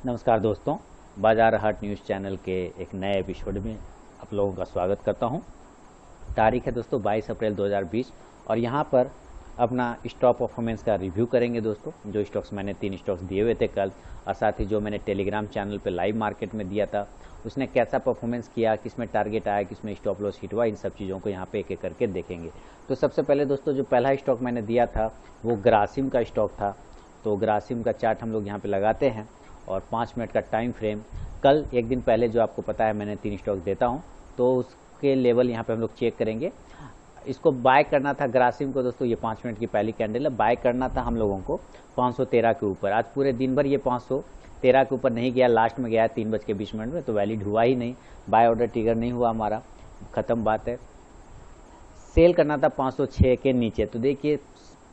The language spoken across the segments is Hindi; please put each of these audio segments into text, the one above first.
नमस्कार दोस्तों, बाजार हाट न्यूज़ चैनल के एक नए एपिसोड में आप लोगों का स्वागत करता हूं। तारीख है दोस्तों 22 अप्रैल 2020 और यहां पर अपना स्टॉक परफॉर्मेंस का रिव्यू करेंगे दोस्तों। जो स्टॉक्स मैंने 3 स्टॉक्स दिए हुए थे कल, और साथ ही जो मैंने टेलीग्राम चैनल पे लाइव मार्केट में दिया था उसने कैसा परफॉर्मेंस किया, किसमें टारगेट आया, किसमें स्टॉप लॉस हिट हुआ, इन सब चीज़ों को यहाँ पे एक एक करके देखेंगे। तो सबसे पहले दोस्तों जो पहला स्टॉक मैंने दिया था वो ग्रासिम का स्टॉक था। तो ग्रासिम का चार्ट हम लोग यहाँ पे लगाते हैं और 5 मिनट का टाइम फ्रेम। कल एक दिन पहले जो आपको पता है मैंने 3 स्टॉक देता हूँ, तो उसके लेवल यहाँ पे हम लोग चेक करेंगे। इसको बाय करना था ग्रासिम को दोस्तों, ये 5 मिनट की पहली कैंडल है। बाय करना था हम लोगों को 513 के ऊपर। आज पूरे दिन भर ये 513 के ऊपर नहीं गया, लास्ट में गया 3:20 में, तो वैलिड हुआ ही नहीं, बाय ऑर्डर ट्रिगर नहीं हुआ हमारा, खत्म बात है। सेल करना था 506 के नीचे, तो देखिए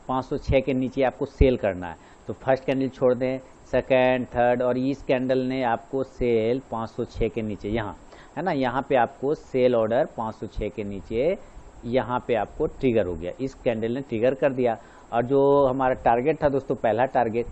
506 के नीचे आपको सेल करना है। तो फर्स्ट कैंडल छोड़ दें, सेकंड, थर्ड, और इस कैंडल ने आपको सेल 506 के नीचे, यहाँ है ना, यहाँ पे आपको सेल ऑर्डर 506 के नीचे यहाँ पे आपको ट्रिगर हो गया। इस कैंडल ने ट्रिगर कर दिया। और जो हमारा टारगेट था दोस्तों, पहला टारगेट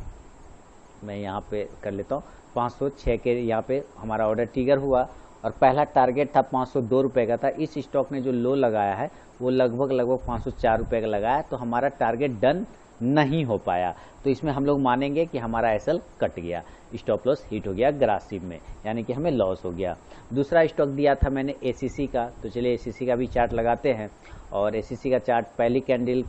मैं यहाँ पे कर लेता हूँ, 506 के यहाँ पे हमारा ऑर्डर ट्रिगर हुआ और पहला टारगेट था 502 रुपये का था। इस स्टॉक ने जो लो लगाया है वो लगभग 504 रुपये का लगाया है, तो हमारा टारगेट डन नहीं हो पाया। तो इसमें हम लोग मानेंगे कि हमारा एसएल कट गया, स्टॉप लॉस हिट हो गया ग्रासिम में, यानी कि हमें लॉस हो गया। दूसरा स्टॉक दिया था मैंने एसीसी का, तो चलिए एसीसी का भी चार्ट लगाते हैं। और एसीसी का चार्ट पहली कैंडल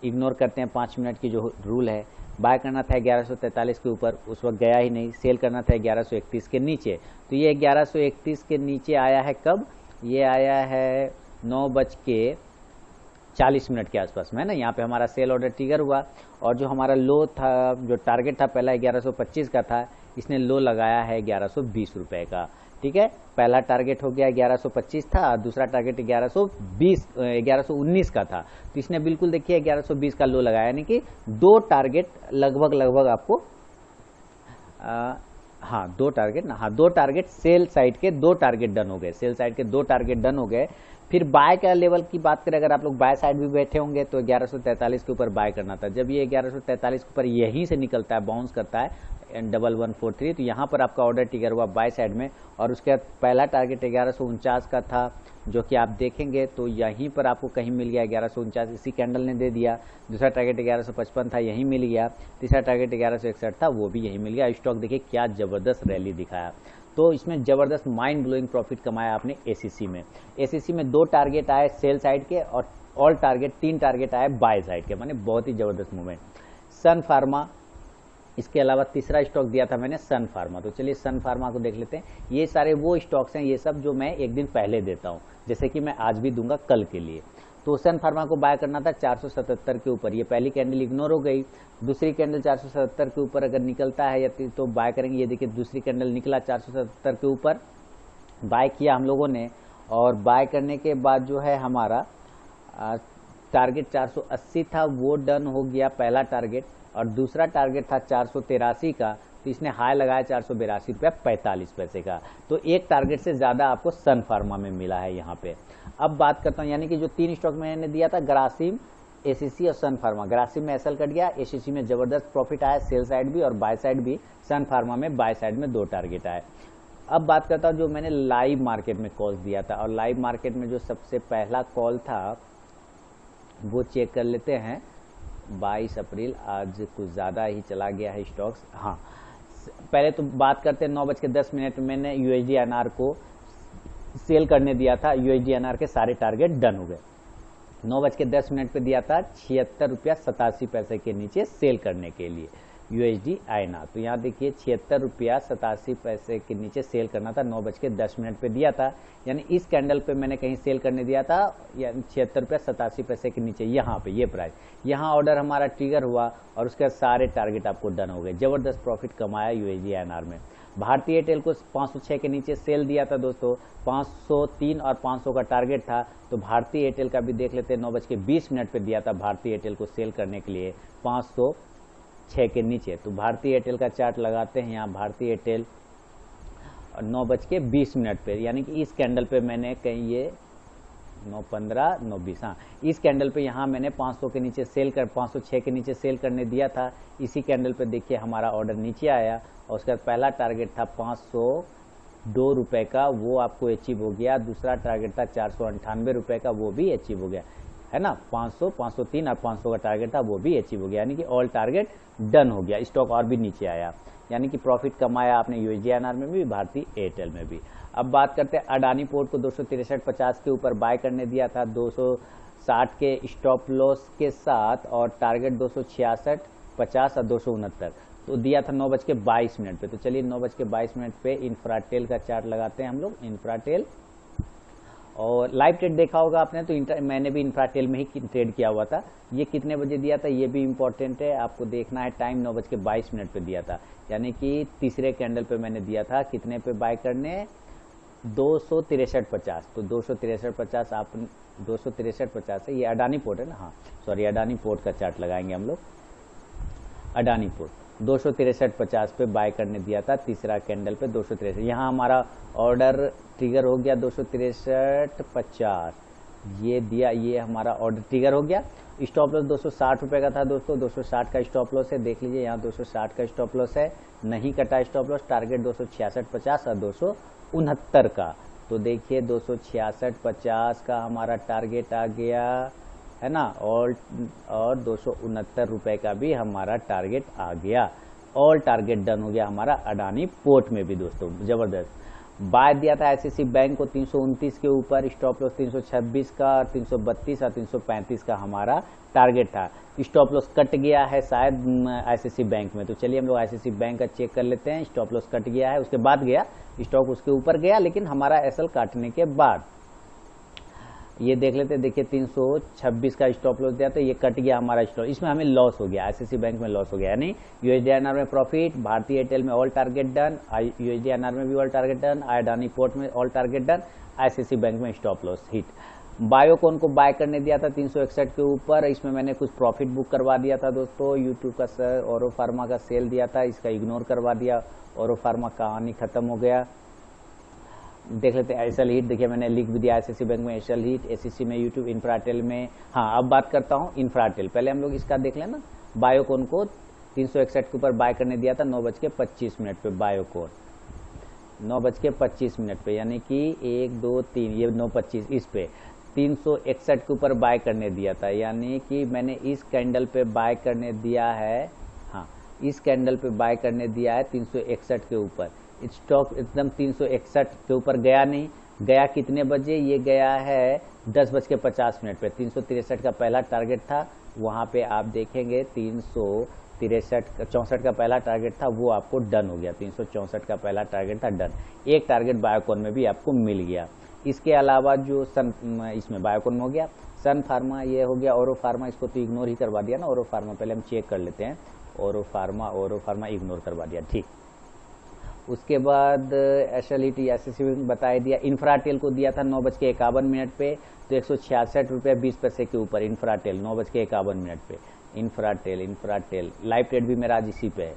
इग्नोर करते हैं, 5 मिनट की जो रूल है। बाय करना था 1143 के ऊपर, उस वक्त गया ही नहीं। सेल करना था 1131 के नीचे, तो ये 1131 के नीचे आया है कब, ये आया है 9:40 के आसपास में, है ना। यहाँ पे हमारा सेल ऑर्डर ट्रिगर हुआ और जो हमारा लो था, जो टारगेट था पहला 1125 का था, इसने लो लगाया है 1120 रुपये का। ठीक है, पहला टारगेट हो गया 1125 था, दूसरा टारगेट 1119 का था, तो इसने बिल्कुल देखिए 1120 का लो लगाया, यानी कि 2 टारगेट लगभग आपको दो टारगेट सेल साइड के 2 टारगेट डन हो गए, सेल साइड के 2 टारगेट डन हो गए। फिर बाय का लेवल की बात करें, अगर आप लोग बाय साइड भी बैठे होंगे तो 1143 के ऊपर बाय करना था। जब ये 1143 के ऊपर यहीं से निकलता है, बाउंस करता है 1143, तो यहाँ पर आपका ऑर्डर ट्रिगर हुआ बाय साइड में। और उसके बाद पहला टारगेट 1149 का था, जो कि आप देखेंगे तो यहीं पर आपको कहीं मिल गया 1149, इसी कैंडल ने दे दिया। दूसरा टारगेट 1155 था, यहीं मिल गया। तीसरा टारगेट 1161 था, वो भी यहीं मिल गया। स्टॉक देखिए क्या जबरदस्त रैली दिखाया, तो इसमें जबरदस्त माइंड ब्लोइंग प्रॉफिट कमाया आपने एसीसी में। एसीसी में 2 टारगेट आए सेल साइड के और ऑल टारगेट 3 टारगेट आए बाय साइड के, माने बहुत ही जबरदस्त मूवमेंट। सन फार्मा, इसके अलावा तीसरा स्टॉक दिया था मैंने सन फार्मा, तो चलिए सन फार्मा को देख लेते हैं। ये सारे वो स्टॉक्स हैं, ये सब जो मैं एक दिन पहले देता हूँ, जैसे कि मैं आज भी दूंगा कल के लिए। तो सन फार्मा को बाय करना था 477 के ऊपर, ये पहली कैंडल इग्नोर हो गई। दूसरी कैंडल 477 के ऊपर अगर निकलता है या तो बाय करेंगे। ये देखिए दूसरी कैंडल निकला 477 के ऊपर, बाय किया हम लोगों ने। और बाय करने के बाद जो है हमारा टारगेट 480 था, वो डन हो गया पहला टारगेट। और दूसरा टारगेट था 483 का, तो इसने हाई लगाया 482 रुपया 45 पैसे का। तो एक टारगेट से ज़्यादा आपको सन फार्मा में मिला है यहाँ पे। अब बात करता हूँ, यानी कि जो 3 स्टॉक मैंने दिया था, ग्रासिम, एसीसी और सन फार्मा। ग्रासिम में एसएल कट गया, एसीसी में जबरदस्त प्रॉफिट आया, सेल साइड भी और बाय साइड भी। सन फार्मा में बाय साइड में 2 टारगेट आए। अब बात करता हूँ जो मैंने लाइव मार्केट में कॉल्स दिया था, और लाइव मार्केट में जो सबसे पहला कॉल था वो चेक कर लेते हैं। 22 अप्रैल, आज कुछ ज़्यादा ही चला गया है स्टॉक्स। हाँ, पहले तो बात करते हैं 9:10 में मैंने यूएसडी एनआर को सेल करने दिया था। यूएसडी एनआर के सारे टारगेट डन हो गए। 9:10 पे दिया था 76 रुपया 87 पैसे के नीचे सेल करने के लिए यूएसडी आईएनआर। तो यहाँ देखिए 76 रुपया 87 पैसे के नीचे सेल करना था, 9:10 पे दिया था, यानी इस कैंडल पे मैंने कहीं सेल करने दिया था, यानी 76 रुपया 87 पैसे के नीचे यहाँ पे ये प्राइस। यहाँ ऑर्डर हमारा ट्रिगर हुआ और उसके सारे टारगेट आपको डन हो गए। जबरदस्त प्रॉफिट कमाया यूएसडी आईएनआर में। भारतीय एयरटेल को 506 के नीचे सेल दिया था दोस्तों, 503 और 500 का टारगेट था। तो भारतीय एयरटेल का भी देख लेते हैं, 9:20 पे दिया था भारतीय एयरटेल को सेल करने के लिए 506 के नीचे। तो भारतीय एयरटेल का चार्ट लगाते हैं यहाँ। भारतीय एयरटेल 9:20 पे, यानी कि इस कैंडल पे मैंने कहीं ये 915 920, हाँ इस कैंडल पे यहाँ मैंने 500 के नीचे सेल कर 506 के नीचे सेल करने दिया था। इसी कैंडल पे देखिए हमारा ऑर्डर नीचे आया और उसका पहला टारगेट था 502 रुपये का, वो आपको अचीव हो गया। दूसरा टारगेट था 498 रुपये का, वो भी अचीव हो गया, है ना। 500, 503 और 500 का टारगेट था, वो भी अचीव हो गया, यानी कि ऑल टारगेट डन हो गया। स्टॉक और भी नीचे आया, यानी कि प्रॉफिट कमाया आपने USDINR में भी, भारतीय एयरटेल में भी। अब बात करते हैं अडानी पोर्ट को 263.50 के ऊपर बाय करने दिया था 260 के स्टॉप लॉस के साथ और टारगेट 266.50 और 269, तो दिया था 9:22 पे। तो चलिए 9:22 पे इंफ्राटेल का चार्ट लगाते हैं हम लोग। इंफ्राटेल और लाइव ट्रेड देखा होगा आपने, तो मैंने भी इंफ्राटेल में ही ट्रेड किया हुआ था। ये कितने बजे दिया था ये भी इंपॉर्टेंट है, आपको देखना है। टाइम 9:22 पे दिया था, यानी कि तीसरे कैंडल पे मैंने दिया था। कितने पे बाय करने, 263.50। तो 263.50 आप 263.50 है, ये अडानी पोर्ट है ना, हाँ सॉरी अडानी पोर्ट का चार्ट लगाएंगे हम लोग। अडानी पोर्ट 263.50 पे बाय करने दिया था तीसरा कैंडल पे 263। यहाँ हमारा ऑर्डर ट्रिगर हो गया 263.50, ये दिया, ये हमारा ऑर्डर ट्रिगर हो गया। स्टॉप लॉस 260 रुपये का था दोस्तों, 260 का स्टॉप लॉस है, देख लीजिए यहाँ 260 का स्टॉप लॉस है, नहीं कटा स्टॉप लॉस। टारगेट 266.50 और 269 का, तो देखिए 266.50 का हमारा टारगेट आ गया, है ना। और 269 रुपये का भी हमारा टारगेट आ गया। ऑल टारगेट डन हो गया हमारा अडानी पोर्ट में भी दोस्तों, जबरदस्त। बाय दिया था ICICI बैंक को 329 के ऊपर, स्टॉप लॉस 326 का, 332 और 335 का हमारा टारगेट था। स्टॉप लॉस कट गया है शायद ICICI बैंक में, तो चलिए हम लोग ICICI बैंक का चेक कर लेते हैं। स्टॉप लॉस कट गया है, उसके बाद गया स्टॉक उसके ऊपर गया, लेकिन हमारा SL काटने के बाद ये देख लेते हैं। देखिए 326 का स्टॉप लॉस दिया, तो ये कट गया हमारा स्टॉप, इसमें हमें लॉस हो गया, ICICI बैंक में लॉस हो गया, यानी USDINR में प्रॉफिट, भारतीय एयरटेल में ऑल टारगेट डन, USDINR में भी all target done, Adani port में all target done, ICICI bank में स्टॉप लॉस हिट। बायोकॉन को बाय करने दिया था 361 के ऊपर, इसमें मैंने कुछ प्रॉफिट बुक करवा दिया था दोस्तों। यूट्यूब का औरो फार्मा का सेल दिया था, इसका इग्नोर करवा दिया, औरो फार्मा कहानी खत्म हो गया। देख लेते हैं एसएल हीट, देखिए मैंने लिख भी दिया ICICI बैंक में एसएल हीट, एसीसी में यूट्यूब, इंफ्राटेल में। हाँ अब बात करता हूँ इंफ्राटेल, पहले हम लोग इसका देख लेना। बायोकॉन को 361 के ऊपर बाय करने दिया था 9:25 पे, बायोकॉन 9:25 पे, यानी कि 1 2 3 ये 9:25, इस पे 361 के ऊपर बाय करने दिया था, यानी कि मैंने इस कैंडल पे बाय करने दिया है, हाँ इस कैंडल पे बाय करने दिया है 361 के ऊपर। स्टॉक एकदम 361 के ऊपर गया नहीं, गया कितने बजे, ये गया है 10:50 पे। 363 का पहला टारगेट था, वहाँ पे आप देखेंगे 363 का पहला टारगेट था, वो आपको डन हो गया। 364 का पहला टारगेट था, डन। एक टारगेट बायोकॉन में भी आपको मिल गया। इसके अलावा जो इसमें बायोकॉन में हो गया, सन फार्मा ये हो गया, औरो फार्मा इसको तो इग्नोर ही करवा दिया ना, औरो फार्मा पहले हम चेक कर लेते हैं। औरो फार्मा इग्नोर करवा दिया, ठीक। उसके बाद एसएलईटी ICICI बताया दिया। इंफ्राटेल को दिया था 9:51 पे, तो 166 रुपये 20 पैसे के ऊपर इंफ्राटेल 9:51 पे। इंफ्राटेल लाइव ट्रेड भी मेरा आज इसी पे है,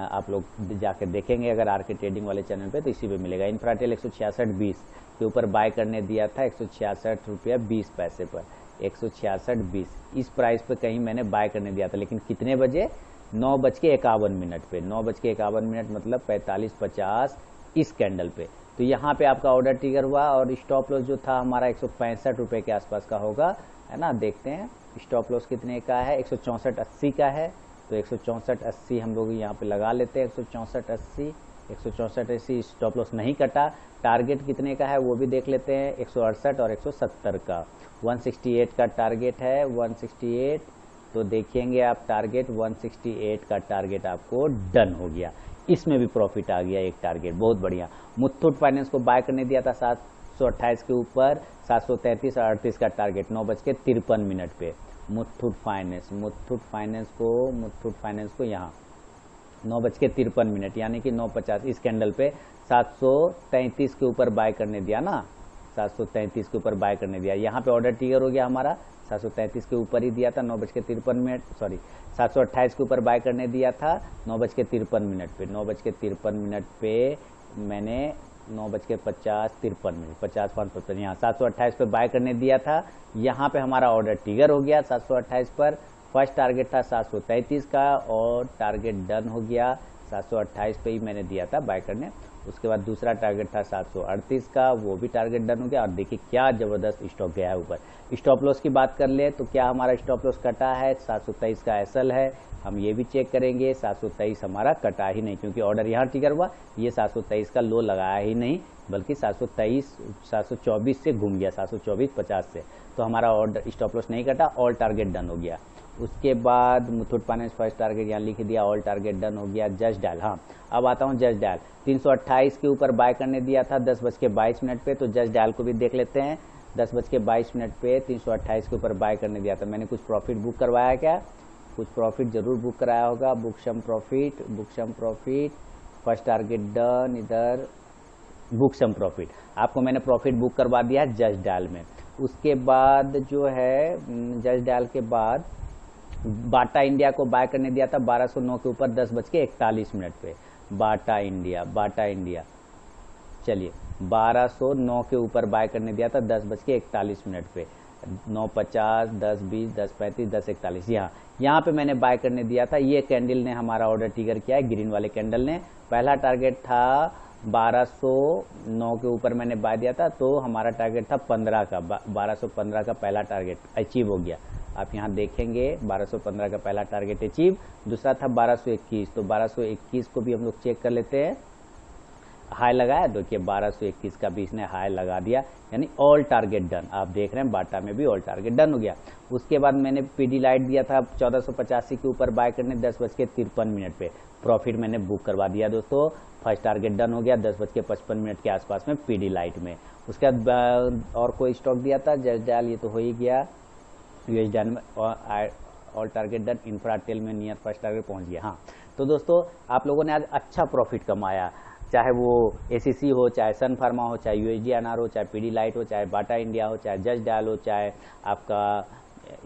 आप लोग जाके देखेंगे अगर आरके ट्रेडिंग वाले चैनल पे, तो इसी पे मिलेगा। इंफ्राटेल 166.20 के ऊपर बाय करने दिया था 166 रुपये 20 पैसे पर, 166.20 इस प्राइस पे कहीं मैंने बाय करने दिया था, लेकिन कितने बजे, 9:51 पे, 9:51 मतलब 45:50 इस कैंडल पे। तो यहाँ पे आपका ऑर्डर ट्रिगर हुआ और स्टॉप लॉस जो था हमारा 165 रुपये के आसपास का होगा, है ना। देखते हैं स्टॉप लॉस कितने का है, 164.80 का है, तो 164.80 हम लोग यहाँ पे लगा लेते हैं। 164.80 स्टॉप लॉस नहीं कटा। टारगेट कितने का है वो भी देख लेते हैं, 168 और 170 का, 168 का टारगेट है, 168, तो देखेंगे आप टारगेट 168 का टारगेट आपको डन हो गया, इसमें भी प्रॉफिट आ गया एक टारगेट, बहुत बढ़िया। मुथूट फाइनेंस को बाय करने दिया था 728 के ऊपर, 733 और 38 का टारगेट 9:53 पे। मुथूट फाइनेंस को यहाँ 9:53 यानी कि 9:50 इस कैंडल पे 733 के ऊपर बाय करने दिया ना, 733 के ऊपर बाय करने दिया। यहाँ पे ऑर्डर ट्रिगर हो गया हमारा, 733 के ऊपर ही दिया था 9:53, सॉरी 728 के ऊपर बाय करने दिया था 9:53 पे। 9:53 पे मैंने 9:50 53 50 यहाँ 728 पे बाय करने दिया था। यहाँ पे हमारा ऑर्डर ट्रिगर हो गया 728 पर। फर्स्ट टारगेट था 733 का और टारगेट डन हो गया 728 पे ही मैंने दिया था बाय करने। उसके बाद दूसरा टारगेट था 738 का, वो भी टारगेट डन हो गया। और देखिए क्या ज़बरदस्त स्टॉक गया है ऊपर। स्टॉप लॉस की बात कर ले तो क्या हमारा स्टॉप लॉस कटा है, 723 का एसएल है। हम ये भी चेक करेंगे 723 हमारा कटा ही नहीं, क्योंकि ऑर्डर यहाँ ट्रिगर हुआ, ये 723 का लो लगाया ही नहीं, बल्कि 724 से घूम गया 724.50 से। तो हमारा ऑर्डर स्टॉप लॉस नहीं कटा, ऑल टारगेट डन हो गया। उसके बाद मुथूट फाइनेंस फर्स्ट टारगेट यहाँ लिख दिया, ऑल टारगेट डन हो गया। जस्ट डायल, हाँ अब आता हूँ जस्ट डायल। 328 के ऊपर बाय करने दिया था 10:22 पे, तो जस्ट डायल को भी देख लेते हैं। 10:22 पे 328 के ऊपर बाय करने दिया था। मैंने कुछ प्रॉफिट बुक करवाया क्या? कुछ प्रॉफिट जरूर बुक कराया होगा। Book some profit, first target done, इधर बुक सम प्रॉफिट, आपको मैंने प्रॉफिट बुक करवा दिया है जस्ट डायल में। उसके बाद जो है जस्ट डायल के बाद बाटा इंडिया को बाय करने दिया था 1209 के ऊपर 10:41 पे। बाटा इंडिया चलिए 1209 के ऊपर बाय करने दिया था 10:41 पे। 9:50, 10:20, 10:35, 10:41 यहाँ पे मैंने बाय करने दिया था। ये कैंडल ने हमारा ऑर्डर ट्रिगर किया है, ग्रीन वाले कैंडल ने। पहला टारगेट था 1209 के ऊपर मैंने बाय दिया था, तो हमारा टारगेट था 15 का, 1215 का पहला टारगेट अचीव हो गया। आप यहाँ देखेंगे 1215 का पहला टारगेट अचीव। दूसरा था 1221, तो 1221 को भी हम लोग चेक कर लेते हैं। हाई लगाया, देखिए 1221 का भी इसने हाई लगा दिया, यानी ऑल टारगेट डन। आप देख रहे हैं बाटा में भी ऑल टारगेट डन हो गया। उसके बाद मैंने पीडी लाइट दिया था 1485 के ऊपर बाय करने 10:53 पे। प्रॉफिट मैंने बुक करवा दिया दोस्तों। फर्स्ट टारगेट डन हो गया 10:55 के आसपास में पीडी लाइट में। उसके बाद और कोई स्टॉक दिया था जस्ट डायल, ये तो हो ही गया। यूएस डन में ऑल टारगेट डन। इंफ्राटेल में नियर फर्स्ट टारगेट पहुंच गया। हाँ तो दोस्तों आप लोगों ने आज अच्छा प्रॉफिट कमाया, चाहे वो एसीसी हो, चाहे सन फार्मा हो, चाहे यूएसडीएनआर हो, चाहे पीडी लाइट हो, चाहे बाटा इंडिया हो, चाहे जस्ट डायल हो, चाहे आपका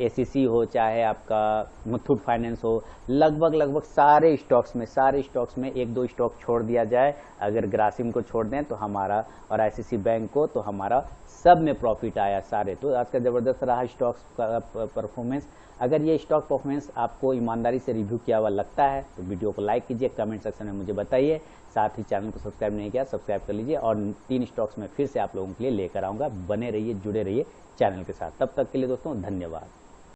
एसीसी हो, चाहे आपका मुथूट फाइनेंस हो। लगभग सारे स्टॉक्स में एक दो स्टॉक छोड़ दिया जाए, अगर ग्रासिम को छोड़ दें तो हमारा, और आईसीसी बैंक को, तो हमारा सब में प्रॉफिट आया सारे। तो आज का ज़बरदस्त रहा स्टॉक्स का परफॉर्मेंस। अगर ये स्टॉक परफॉर्मेंस आपको ईमानदारी से रिव्यू किया हुआ लगता है तो वीडियो को लाइक कीजिए, कमेंट सेक्शन में मुझे बताइए। साथ ही चैनल को सब्सक्राइब नहीं किया, सब्सक्राइब कर लीजिए। और 3 स्टॉक्स में फिर से आप लोगों के लिए लेकर आऊँगा। बने रहिए, जुड़े रहिए चैनल के साथ। तब तक के लिए दोस्तों धन्यवाद।